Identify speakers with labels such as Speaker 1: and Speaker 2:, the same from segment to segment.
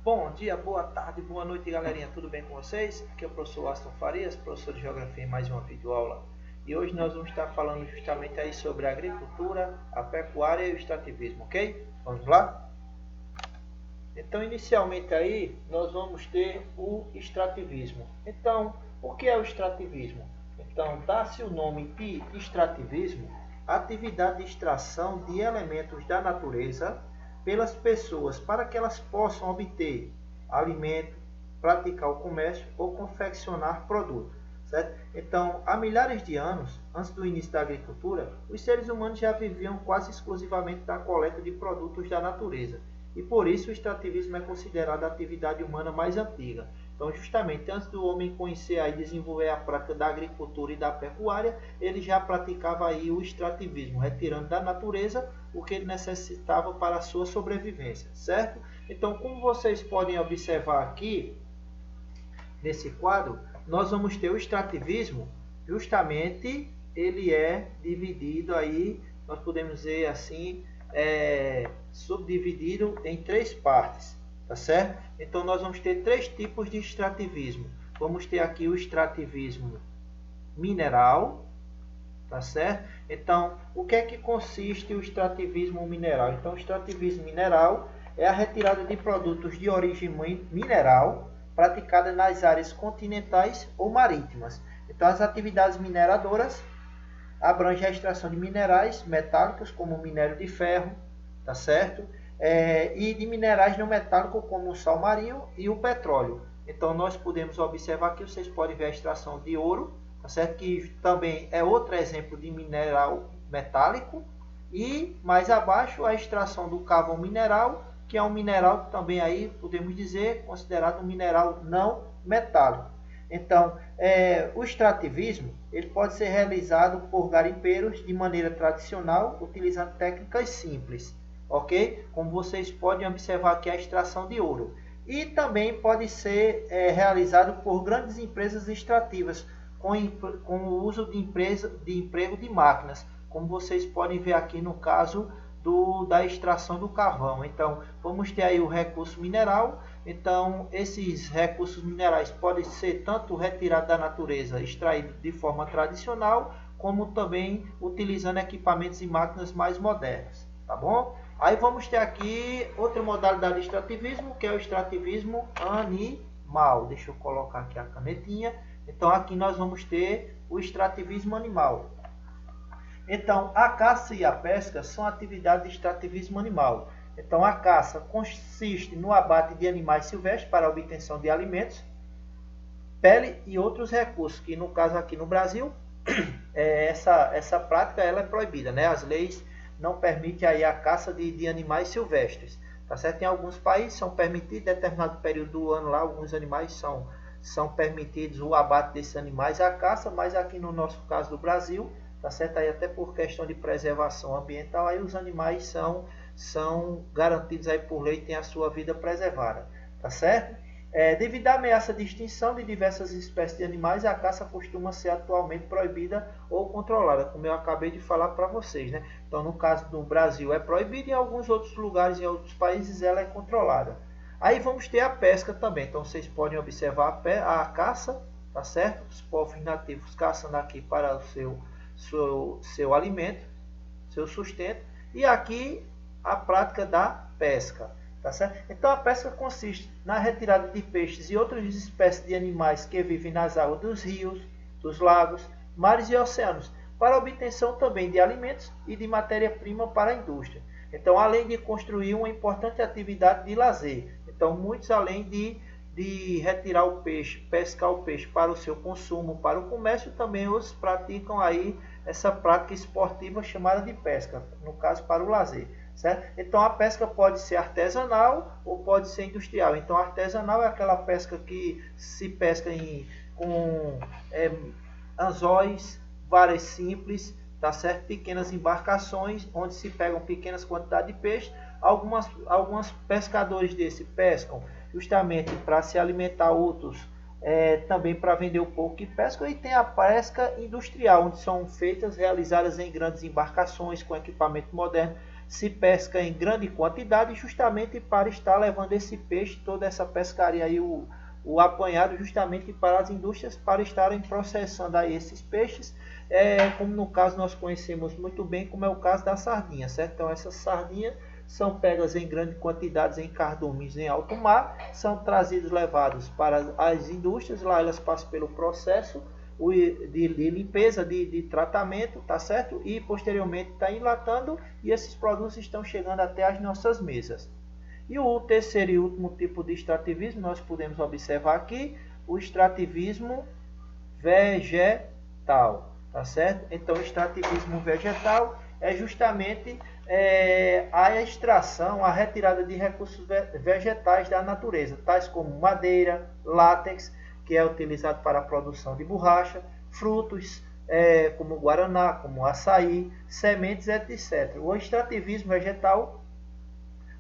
Speaker 1: Bom dia, boa tarde, boa noite, galerinha. Tudo bem com vocês? Aqui é o professor Aston Farias, professor de Geografia em mais uma videoaula. E hoje nós vamos estar falando justamente aí sobre a agricultura, a pecuária e o extrativismo, ok? Vamos lá? Então, inicialmente aí, nós vamos ter o extrativismo. Então, o que é o extrativismo? Então, dá-se o nome de extrativismo à atividade de extração de elementos da natureza pelas pessoas para que elas possam obter alimento, praticar o comércio ou confeccionar produto, certo? Então, há milhares de anos, antes do início da agricultura, os seres humanos já viviam quase exclusivamente da coleta de produtos da natureza. E por isso o extrativismo é considerado a atividade humana mais antiga. Então, justamente antes do homem conhecer e desenvolver a prática da agricultura e da pecuária, ele já praticava aí o extrativismo, retirando da natureza o que ele necessitava para a sua sobrevivência, certo? Então, como vocês podem observar aqui, nesse quadro, nós vamos ter o extrativismo, justamente ele é dividido aí, nós podemos dizer assim, subdividido em três partes, tá certo? Então nós vamos ter três tipos de extrativismo. Vamos ter aqui o extrativismo mineral, tá certo? Então, o que é que consiste o extrativismo mineral? Então, o extrativismo mineral é a retirada de produtos de origem mineral praticada nas áreas continentais ou marítimas. Então, as atividades mineradoras abrangem a extração de minerais metálicos, como o minério de ferro, tá certo? E de minerais não metálicos, como o sal marinho e o petróleo. Então, nós podemos observar aqui, vocês podem ver a extração de ouro, tá certo? Que também é outro exemplo de mineral metálico. E mais abaixo, a extração do carvão mineral, que é um mineral que também aí podemos dizer considerado um mineral não metálico. Então, o extrativismo ele pode ser realizado por garimpeiros de maneira tradicional, utilizando técnicas simples, ok? Como vocês podem observar aqui a extração de ouro. E também pode ser realizado por grandes empresas extrativas, com o uso de emprego de máquinas, como vocês podem ver aqui no caso da extração do carvão. Então, vamos ter aí o recurso mineral. Então, esses recursos minerais podem ser tanto retirados da natureza, extraídos de forma tradicional, como também utilizando equipamentos e máquinas mais modernas, tá bom? Aí vamos ter aqui outra modalidade de extrativismo, que é o extrativismo animal. Deixa eu colocar aqui a canetinha. Então, aqui nós vamos ter o extrativismo animal. Então, a caça e a pesca são atividades de extrativismo animal. Então, a caça consiste no abate de animais silvestres para a obtenção de alimentos, pele e outros recursos, que no caso aqui no Brasil, essa prática ela é proibida, né? As leis não permitem aí a caça de animais silvestres, tá certo? Em alguns países são permitidos, em determinado período do ano lá, alguns animais são permitidos o abate desses animais, a caça, mas aqui no nosso caso do Brasil, tá certo? Aí até por questão de preservação ambiental, aí os animais são garantidos aí por lei, têm a sua vida preservada, tá certo? Devido à ameaça de extinção de diversas espécies de animais, a caça costuma ser atualmente proibida ou controlada, como eu acabei de falar para vocês, né? Então, no caso do Brasil é proibida, em alguns outros lugares, em outros países, ela é controlada. Aí vamos ter a pesca também. Então, vocês podem observar a caça, tá certo? Os povos nativos caçando aqui para o seu alimento, seu sustento. E aqui a prática da pesca. Tá certo? Então a pesca consiste na retirada de peixes e outras espécies de animais que vivem nas águas dos rios, dos lagos, mares e oceanos, para a obtenção também de alimentos e de matéria-prima para a indústria. Então, além de construir uma importante atividade de lazer. Então, muitos além de retirar o peixe, pescar o peixe para o seu consumo, para o comércio, também outros praticam aí essa prática esportiva chamada de pesca, no caso para o lazer. Certo? Então a pesca pode ser artesanal ou pode ser industrial. Então artesanal é aquela pesca que se pesca com anzóis, varas simples, tá certo? Pequenas embarcações onde se pegam pequenas quantidades de peixe. Alguns pescadores desse pescam justamente para se alimentar, outros também para vender o pouco que pescam. E tem a pesca industrial, onde são realizadas em grandes embarcações com equipamento moderno, se pesca em grande quantidade justamente para estar levando esse peixe, toda essa pescaria aí, o apanhado justamente para as indústrias para estarem processando aí esses peixes, como no caso nós conhecemos muito bem, como é o caso da sardinha, certo? Então essas sardinhas são pegas em grandes quantidades em cardumes em alto mar, são trazidos, levados para as indústrias, lá elas passam pelo processo de limpeza, de tratamento, tá certo? E posteriormente está enlatando e esses produtos estão chegando até as nossas mesas. E o terceiro e último tipo de extrativismo, nós podemos observar aqui, o extrativismo vegetal, tá certo? Então, o extrativismo vegetal é justamente a extração, a retirada de recursos vegetais da natureza, tais como madeira, látex, que é utilizado para a produção de borracha, frutos, como guaraná, como açaí, sementes, etc. O extrativismo vegetal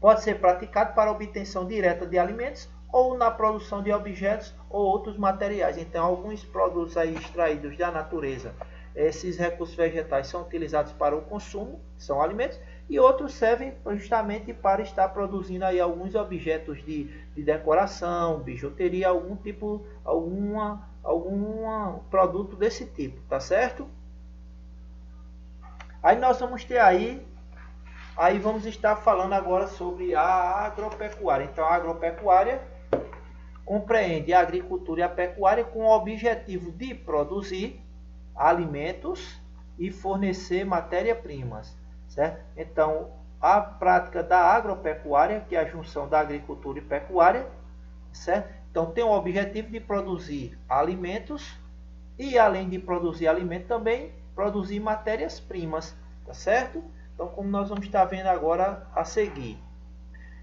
Speaker 1: pode ser praticado para a obtenção direta de alimentos ou na produção de objetos ou outros materiais. Então, alguns produtos aí extraídos da natureza, esses recursos vegetais são utilizados para o consumo, são alimentos, e outros servem justamente para estar produzindo aí alguns objetos de decoração, bijuteria, algum produto desse tipo, tá certo? Aí nós vamos ter aí vamos estar falando agora sobre a agropecuária. Então, a agropecuária compreende a agricultura e a pecuária com o objetivo de produzir alimentos e fornecer matéria-primas, certo? Então, a prática da agropecuária, que é a junção da agricultura e pecuária, certo? Então, tem o objetivo de produzir alimentos e, além de produzir alimentos, também produzir matérias-primas, tá certo? Então, como nós vamos estar vendo agora a seguir.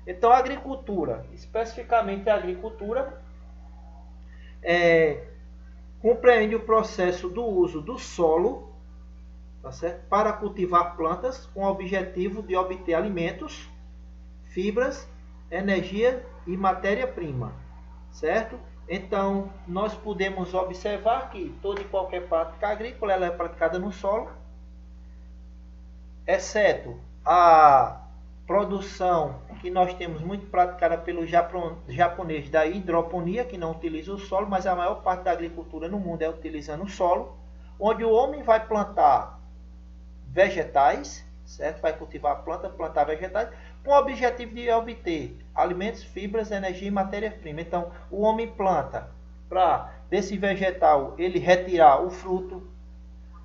Speaker 1: Então, a agricultura, especificamente a agricultura, compreende o processo do uso do solo, tá certo? Para cultivar plantas com o objetivo de obter alimentos, fibras, energia e matéria-prima, certo? Então, nós podemos observar que toda e qualquer prática agrícola ela é praticada no solo, exceto a produção que nós temos muito praticada pelo japonês da hidroponia, que não utiliza o solo, mas a maior parte da agricultura no mundo é utilizando o solo, onde o homem vai plantar vegetais, certo? Vai cultivar a planta, plantar vegetais, com o objetivo de obter alimentos, fibras, energia e matéria-prima. Então, o homem planta para desse vegetal ele retirar o fruto,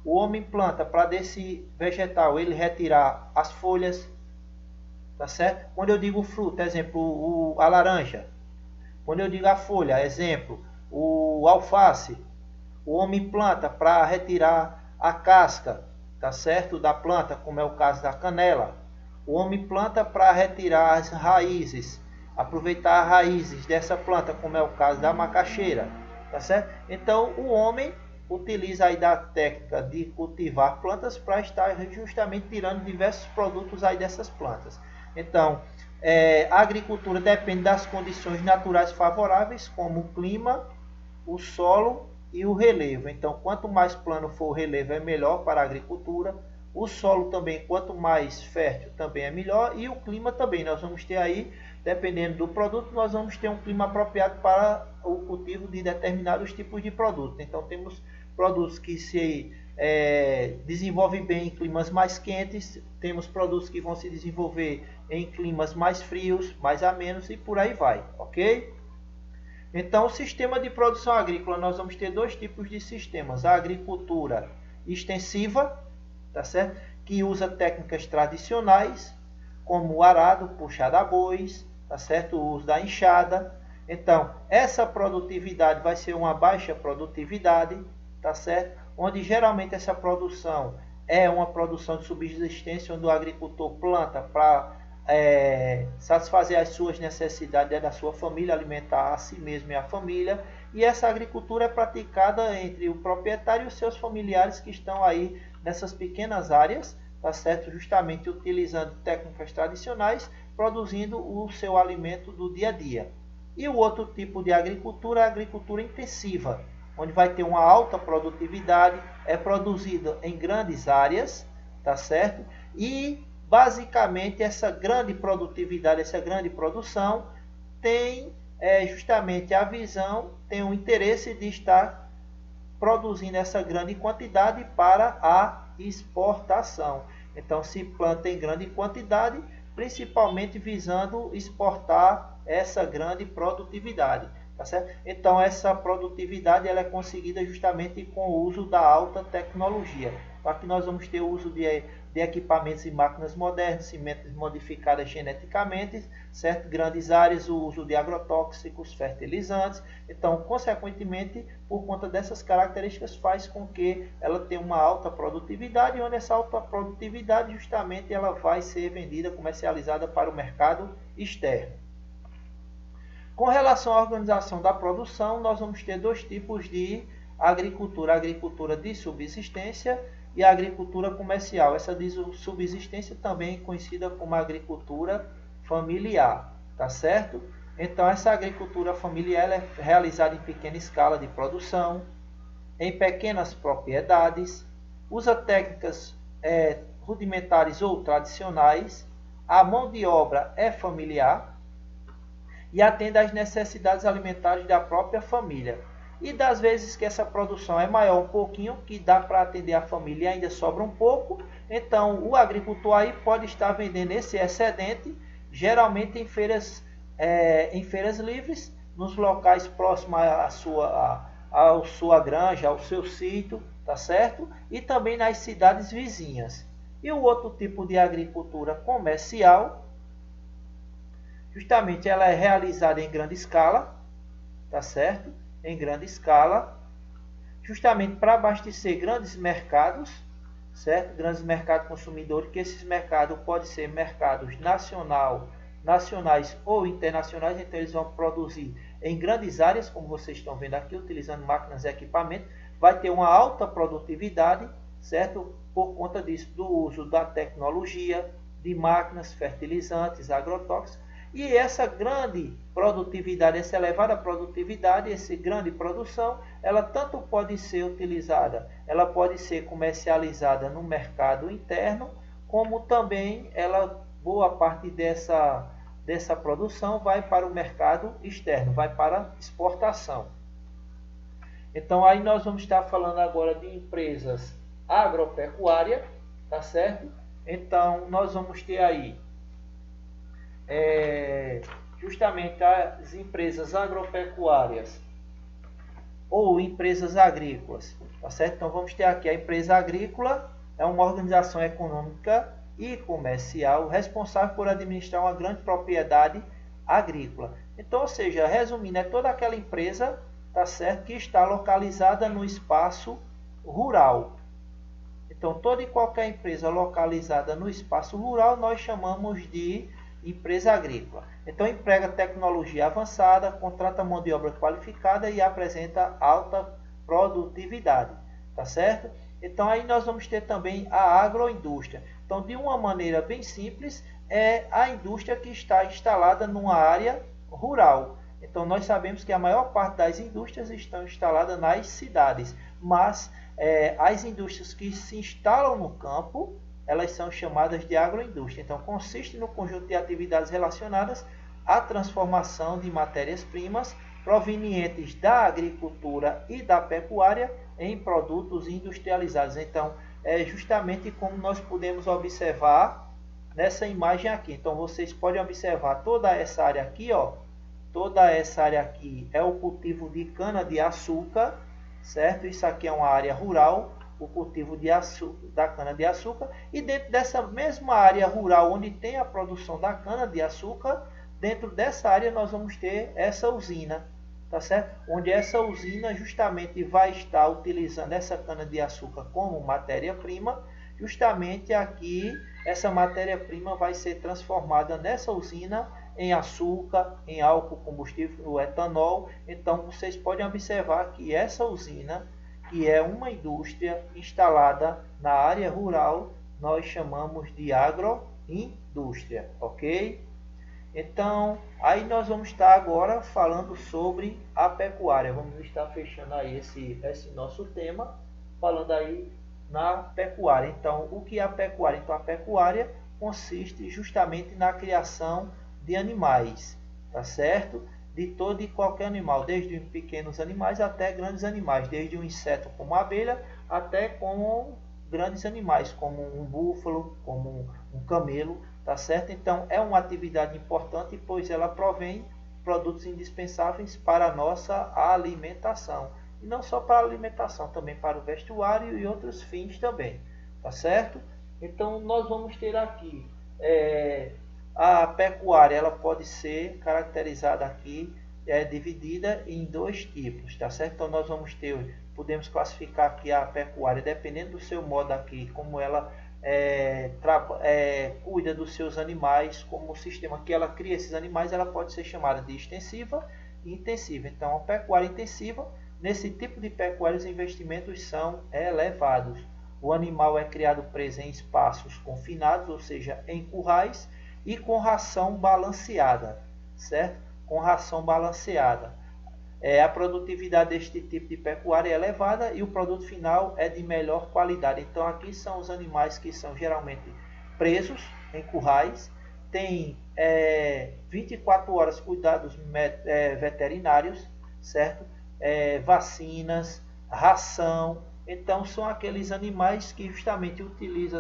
Speaker 1: o homem planta para desse vegetal ele retirar as folhas, tá certo? Quando eu digo fruto, exemplo, a laranja. Quando eu digo a folha, exemplo, o alface. O homem planta para retirar a casca, tá certo? Da planta, como é o caso da canela. O homem planta para retirar as raízes, aproveitar as raízes dessa planta, como é o caso da macaxeira, tá certo? Então, o homem utiliza aí da técnica de cultivar plantas para estar justamente tirando diversos produtos aí dessas plantas. Então, a agricultura depende das condições naturais favoráveis, como o clima, o solo e o relevo. Então, quanto mais plano for o relevo, é melhor para a agricultura. O solo também, quanto mais fértil, também é melhor. E o clima também. Nós vamos ter aí, dependendo do produto, nós vamos ter um clima apropriado para o cultivo de determinados tipos de produtos. Então, temos produtos que se desenvolvem bem em climas mais quentes, temos produtos que vão se desenvolver em climas mais frios, mais amenos e por aí vai, ok? Então, o sistema de produção agrícola, nós vamos ter dois tipos de sistemas. A agricultura extensiva, tá certo? Que usa técnicas tradicionais, como o arado, puxada a bois, tá certo? O uso da enxada. Então, essa produtividade vai ser uma baixa produtividade, tá certo? Onde geralmente essa produção é uma produção de subsistência, onde o agricultor planta para satisfazer as suas necessidades da sua família, alimentar a si mesmo e a família. E essa agricultura é praticada entre o proprietário e os seus familiares que estão aí nessas pequenas áreas, tá certo? Justamente utilizando técnicas tradicionais, produzindo o seu alimento do dia a dia. E o outro tipo de agricultura é a agricultura intensiva, onde vai ter uma alta produtividade, é produzida em grandes áreas, tá certo? E basicamente essa grande produtividade, essa grande produção tem justamente a visão, tem o interesse de estar produzindo essa grande quantidade para a exportação. Então se planta em grande quantidade, principalmente visando exportar essa grande produtividade. Tá certo? Então essa produtividade ela é conseguida justamente com o uso da alta tecnologia. Então aqui nós vamos ter o uso de equipamentos e máquinas modernas, sementes modificadas geneticamente, certo? Grandes áreas, o uso de agrotóxicos, fertilizantes. Então, consequentemente, por conta dessas características, faz com que ela tenha uma alta produtividade, onde essa alta produtividade justamente ela vai ser vendida, comercializada para o mercado externo. Com relação à organização da produção, nós vamos ter dois tipos de agricultura: a agricultura de subsistência e a agricultura comercial. Essa de subsistência também é conhecida como agricultura familiar, tá certo? Então essa agricultura familiar é realizada em pequena escala de produção, em pequenas propriedades, usa técnicas rudimentares ou tradicionais, a mão de obra é familiar e atende às necessidades alimentares da própria família. E das vezes que essa produção é maior um pouquinho, que dá para atender a família e ainda sobra um pouco, então o agricultor aí pode estar vendendo esse excedente, geralmente em feiras livres, nos locais próximos à sua granja, ao seu sítio, tá certo? E também nas cidades vizinhas. E o outro tipo de agricultura comercial, justamente ela é realizada em grande escala, tá certo? Em grande escala, justamente para abastecer grandes mercados, certo? Grandes mercados consumidores, que esses mercados podem ser mercados nacionais ou internacionais. Então eles vão produzir em grandes áreas, como vocês estão vendo aqui, utilizando máquinas e equipamentos, vai ter uma alta produtividade, certo? Por conta disso, do uso da tecnologia, de máquinas, fertilizantes, agrotóxicos. E essa grande produtividade, essa elevada produtividade, essa grande produção, ela tanto pode ser utilizada, ela pode ser comercializada no mercado interno, como também boa parte dessa produção vai para o mercado externo, vai para exportação. Então aí nós vamos estar falando agora de empresas agropecuárias, tá certo? Então nós vamos ter aí justamente as empresas agropecuárias ou empresas agrícolas, tá certo? Então vamos ter aqui a empresa agrícola, é uma organização econômica e comercial responsável por administrar uma grande propriedade agrícola. Então, ou seja, resumindo, é toda aquela empresa, tá certo, que está localizada no espaço rural. Então, toda e qualquer empresa localizada no espaço rural nós chamamos de empresa agrícola. Então emprega tecnologia avançada, contrata mão de obra qualificada e apresenta alta produtividade, tá certo? Então aí nós vamos ter também a agroindústria. Então de uma maneira bem simples, é a indústria que está instalada numa área rural. Então nós sabemos que a maior parte das indústrias estão instaladas nas cidades, mas as indústrias que se instalam no campo, elas são chamadas de agroindústria. Então, consiste no conjunto de atividades relacionadas à transformação de matérias-primas provenientes da agricultura e da pecuária em produtos industrializados. Então, é justamente como nós podemos observar nessa imagem aqui. Então, vocês podem observar toda essa área aqui, ó. Toda essa área aqui é o cultivo de cana-de-açúcar, certo? Isso aqui é uma área rural, o cultivo da cana-de-açúcar, e dentro dessa mesma área rural onde tem a produção da cana-de-açúcar, dentro dessa área nós vamos ter essa usina, tá certo? Onde essa usina justamente vai estar utilizando essa cana-de-açúcar como matéria-prima. Justamente aqui essa matéria-prima vai ser transformada nessa usina em açúcar, em álcool combustível, o etanol. Então vocês podem observar que essa usina, que é uma indústria instalada na área rural, nós chamamos de agroindústria, ok? Então, aí nós vamos estar agora falando sobre a pecuária. Vamos estar fechando aí esse nosso tema, falando aí na pecuária. Então, o que é a pecuária? Então, a pecuária consiste justamente na criação de animais, tá certo? De todo e qualquer animal, desde pequenos animais até grandes animais, desde um inseto como a abelha até como grandes animais, como um búfalo, como um camelo, tá certo? Então é uma atividade importante, pois ela provém produtos indispensáveis para a nossa alimentação. E não só para a alimentação, também para o vestuário e outros fins também, tá certo? Então nós vamos ter aqui a pecuária, ela pode ser caracterizada aqui, dividida em dois tipos, tá certo? Então nós vamos ter, podemos classificar aqui a pecuária, dependendo do seu modo aqui, como ela cuida dos seus animais, como o sistema que ela cria esses animais, ela pode ser chamada de extensiva e intensiva. Então a pecuária intensiva, nesse tipo de pecuária os investimentos são elevados. O animal é criado preso em espaços confinados, ou seja, em currais, e com ração balanceada, certo? Com ração balanceada. A produtividade deste tipo de pecuária é elevada e o produto final é de melhor qualidade. Então aqui são os animais que são geralmente presos em currais, tem 24 horas cuidados veterinários, certo? Vacinas, ração. Então são aqueles animais que justamente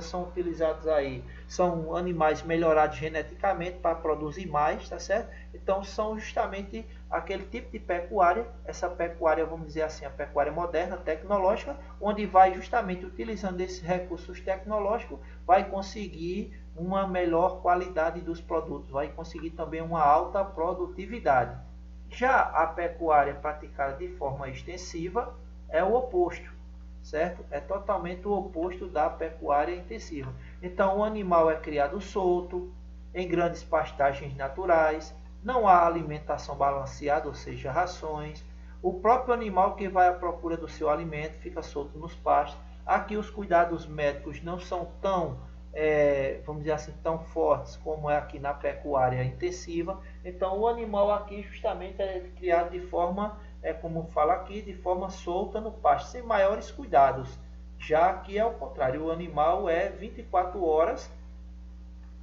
Speaker 1: são utilizados aí, são animais melhorados geneticamente para produzir mais, tá certo? Então são justamente aquele tipo de pecuária, essa pecuária, vamos dizer assim, a pecuária moderna, tecnológica, onde vai justamente utilizando esses recursos tecnológicos, vai conseguir uma melhor qualidade dos produtos, vai conseguir também uma alta produtividade. Já a pecuária praticada de forma extensiva é o oposto, certo? É totalmente o oposto da pecuária intensiva. Então o animal é criado solto, em grandes pastagens naturais, não há alimentação balanceada, ou seja, rações. O próprio animal que vai à procura do seu alimento fica solto nos pastos. Aqui os cuidados médicos não são tão, vamos dizer assim, tão fortes como é aqui na pecuária intensiva. Então o animal aqui justamente é criado de forma, como fala aqui, de forma solta no pasto, sem maiores cuidados. Já que é o contrário, o animal é 24 horas,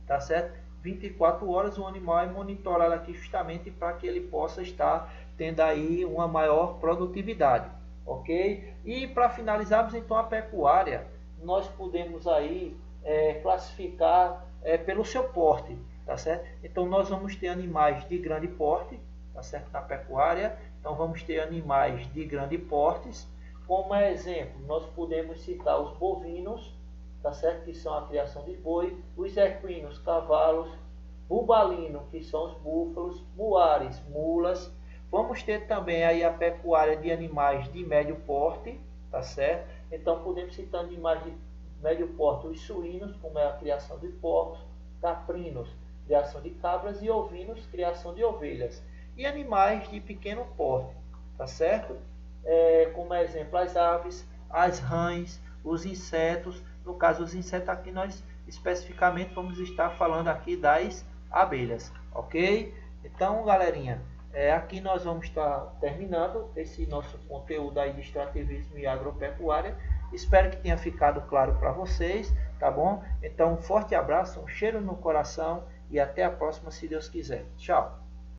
Speaker 1: tá certo? 24 horas o animal é monitorado aqui justamente para que ele possa estar tendo aí uma maior produtividade, ok? E para finalizarmos então a pecuária, nós podemos aí classificar pelo seu porte, tá certo? Então nós vamos ter animais de grande porte, tá certo? Na pecuária, então vamos ter animais de grande portes, como exemplo, nós podemos citar os bovinos, tá certo? Que são a criação de boi, os equinos, cavalos, bubalino, que são os búfalos, muares, mulas. Vamos ter também aí a pecuária de animais de médio porte, tá certo? Então podemos citar animais de médio porte, os suínos, como é a criação de porcos, caprinos, criação de cabras, e ovinos, criação de ovelhas. E animais de pequeno porte, tá certo? Como exemplo, as aves, as rãs, os insetos. No caso, os insetos aqui nós especificamente vamos estar falando aqui das abelhas, ok? Então, galerinha, aqui nós vamos estar terminando esse nosso conteúdo aí de extrativismo e agropecuária. Espero que tenha ficado claro para vocês, tá bom? Então, um forte abraço, um cheiro no coração e até a próxima, se Deus quiser. Tchau!